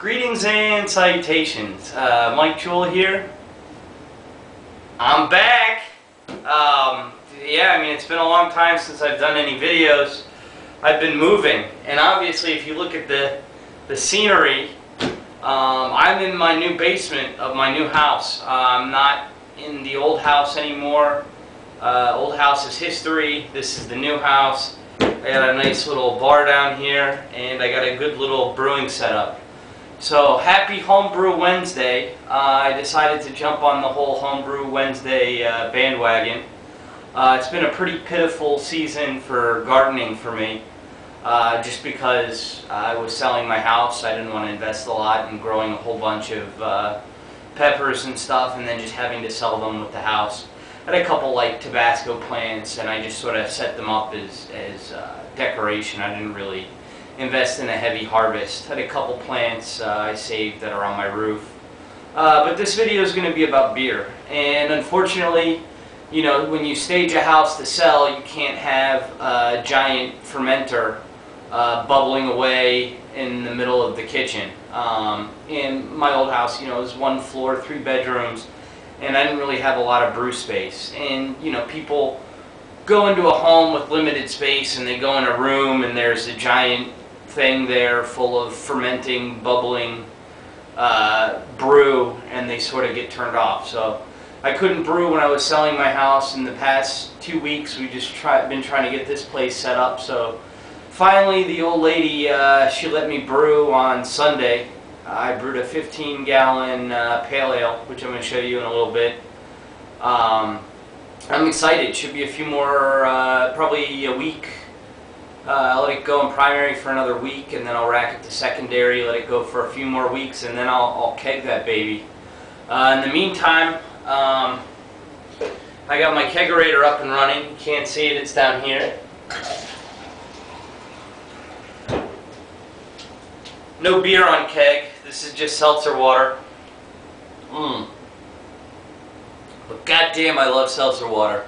Greetings and salutations. Mike Jewell here. I'm back. Yeah, I mean, it's been a long time since I've done any videos. I've been moving, and obviously if you look at the scenery, I'm in my new basement of my new house. I'm not in the old house anymore. Old house is history. This is the new house. I got a nice little bar down here, and I got a good little brewing setup. So happy Homebrew Wednesday. I decided to jump on the whole Homebrew Wednesday bandwagon. It's been a pretty pitiful season for gardening for me, just because I was selling my house. I didn't want to invest a lot in growing a whole bunch of peppers and stuff and then just having to sell them with the house. I had a couple like Tabasco plants, and I just sort of set them up as decoration. I didn't really invest in a heavy harvest. I had a couple plants I saved that are on my roof. But this video is going to be about beer. And unfortunately, you know, when you stage a house to sell, you can't have a giant fermenter bubbling away in the middle of the kitchen. In my old house, you know, it was 1 floor, 3 bedrooms, and I didn't really have a lot of brew space. And, you know, people go into a home with limited space and they go in a room and there's a giant thing there full of fermenting, bubbling brew, and they sort of get turned off. So I couldn't brew when I was selling my house. In the past 2 weeks, we just been trying to get this place set up. So finally, the old lady, she let me brew on Sunday. I brewed a 15-gallon pale ale, which I'm going to show you in a little bit. I'm excited. Should be a few more, probably a week. I'll let it go in primary for another week, and then I'll rack it to secondary, let it go for a few more weeks, and then I'll keg that baby. In the meantime, I got my kegerator up and running. You can't see it, it's down here. No beer on keg. This is just seltzer water. But goddamn, I love seltzer water.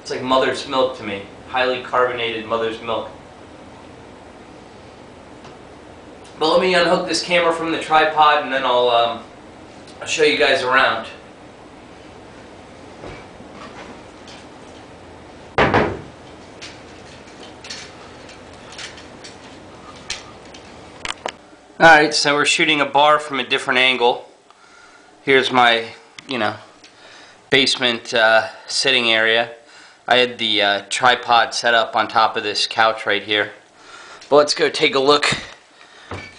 It's like mother's milk to me. Highly carbonated mother's milk. But let me unhook this camera from the tripod, and then I'll show you guys around. Alright, so we're shooting a bar from a different angle. Here's my, you know, basement sitting area. I had the tripod set up on top of this couch right here. But let's go take a look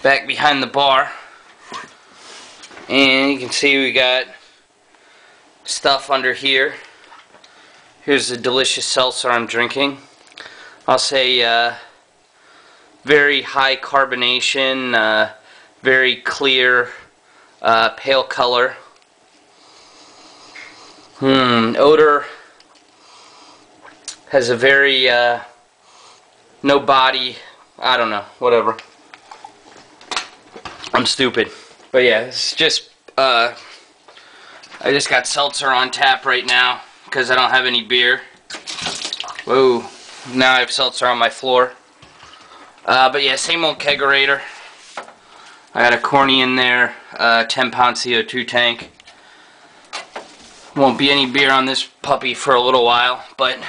back behind the bar. And you can see we got stuff under here. Here's the delicious seltzer I'm drinking. I'll say very high carbonation, very clear, pale color. Odor has a very no body. I don't know, whatever. I'm stupid. But yeah, it's just I just got seltzer on tap right now because I don't have any beer. Whoa, now I have seltzer on my floor. But yeah, same old kegerator. I got a corny in there, 10-pound CO2 tank. Won't be any beer on this puppy for a little while, but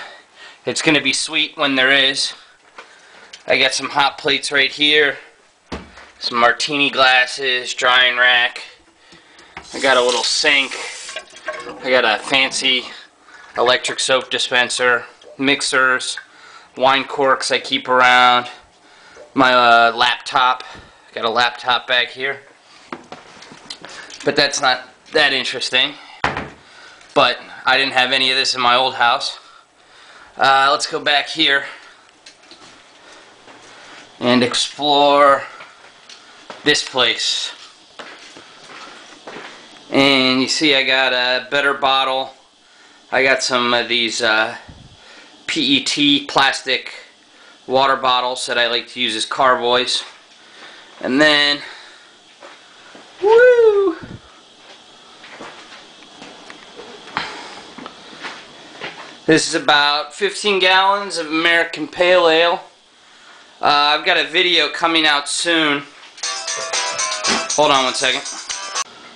it's going to be sweet when there is. I got some hot plates right here, some martini glasses, drying rack. I got a little sink. I got a fancy electric soap dispenser, mixers, wine corks I keep around, my laptop. I got a laptop back here, but that's not that interesting. But I didn't have any of this in my old house. Let's go back here and explore this place. And you see I got a better bottle. I got some of these PET plastic water bottles that I like to use as carboys. And then, woo! This is about 15 gallons of American Pale Ale. I've got a video coming out soon Hold on one second.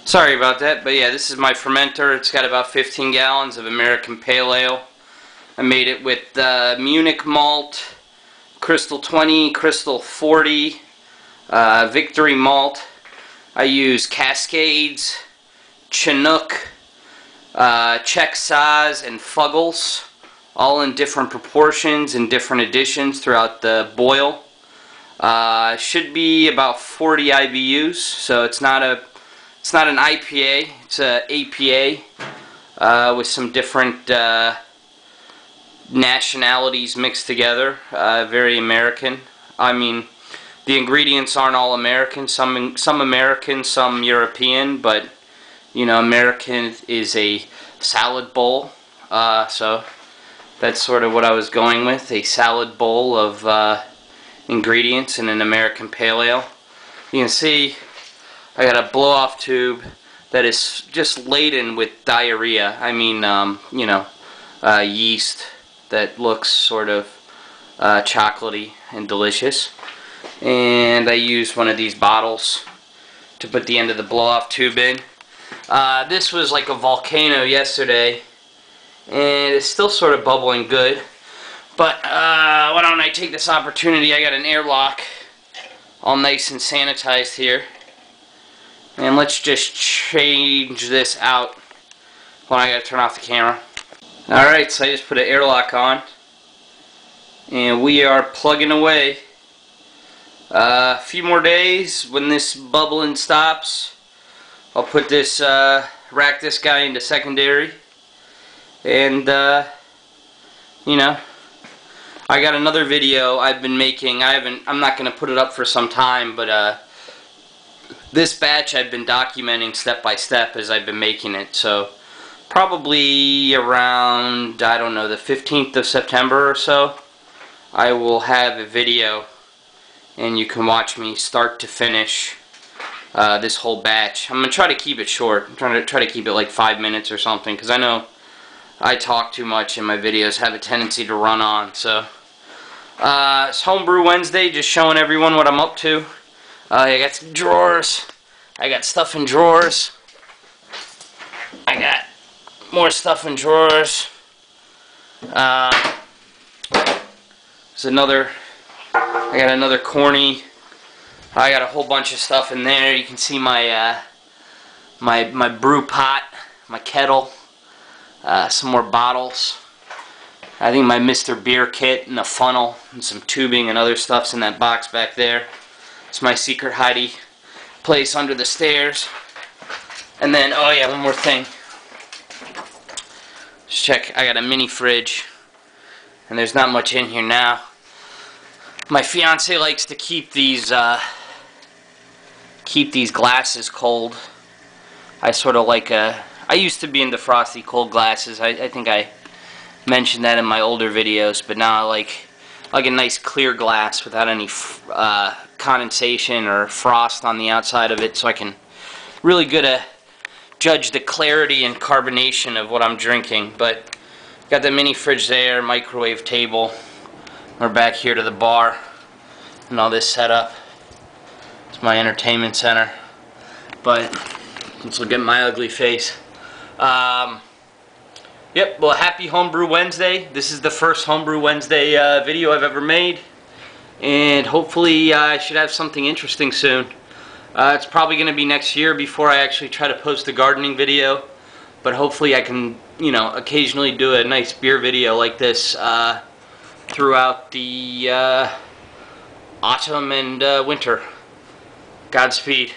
Sorry about that, but yeah, this is my fermenter. It's got about 15 gallons of American Pale Ale. I made it with Munich malt, Crystal 20, Crystal 40, Victory malt. I use Cascades, Chinook, Czech Saaz, and Fuggles, all in different proportions and different additions throughout the boil. Should be about 40 IBUs, so it's not an IPA, it's a APA with some different nationalities mixed together. Very American. I mean, the ingredients aren't all American. Some American, some European, but you know, American is a salad bowl. So that's sort of what I was going with, a salad bowl of ingredients in an American Pale Ale. You can see I got a blow-off tube that is just laden with diarrhea. I mean, you know, yeast that looks sort of chocolatey and delicious. And I used one of these bottles to put the end of the blow-off tube in. This was like a volcano yesterday, and it's still sort of bubbling good. But why don't I take this opportunity? I got an airlock all nice and sanitized here. And let's just change this out. Hold on, I gotta turn off the camera. Alright, so I just put an airlock on. And we are plugging away. A few more days, when this bubbling stops, I'll put this, rack this guy into secondary. And, you know, I got another video I've been making. I'm not going to put it up for some time, but this batch I've been documenting step by step as I've been making it. So probably around, I don't know, the 15th of September or so, I will have a video and you can watch me start to finish this whole batch. I'm going to try to keep it short. I'm try to keep it like 5 minutes or something, because I know I talk too much and my videos have a tendency to run on. So it's Homebrew Wednesday, just showing everyone what I'm up to. I got some drawers. I got stuff in drawers. I got more stuff in drawers. There's another. I got another corny. I got a whole bunch of stuff in there. You can see my my brew pot, my kettle, some more bottles. I think my Mr. Beer kit and a funnel and some tubing and other stuff's in that box back there. It's my secret hidey place under the stairs. And then, oh yeah, one more thing. Just check, I got a mini fridge. And there's not much in here now. My fiance likes to keep these glasses cold. I sort of like I used to be into frosty cold glasses. I think I mentioned that in my older videos, but now I like a nice clear glass without any condensation or frost on the outside of it, so I can really good judge the clarity and carbonation of what I'm drinking. But got the mini fridge there, microwave table. We're back here to the bar and all this setup. It's my entertainment center. But let's look at my ugly face. Yep, well, happy Homebrew Wednesday. This is the first Homebrew Wednesday video I've ever made. And hopefully I should have something interesting soon. It's probably going to be next year before I actually try to post a gardening video. But hopefully I can, you know, occasionally do a nice beer video like this throughout the autumn and winter. Godspeed.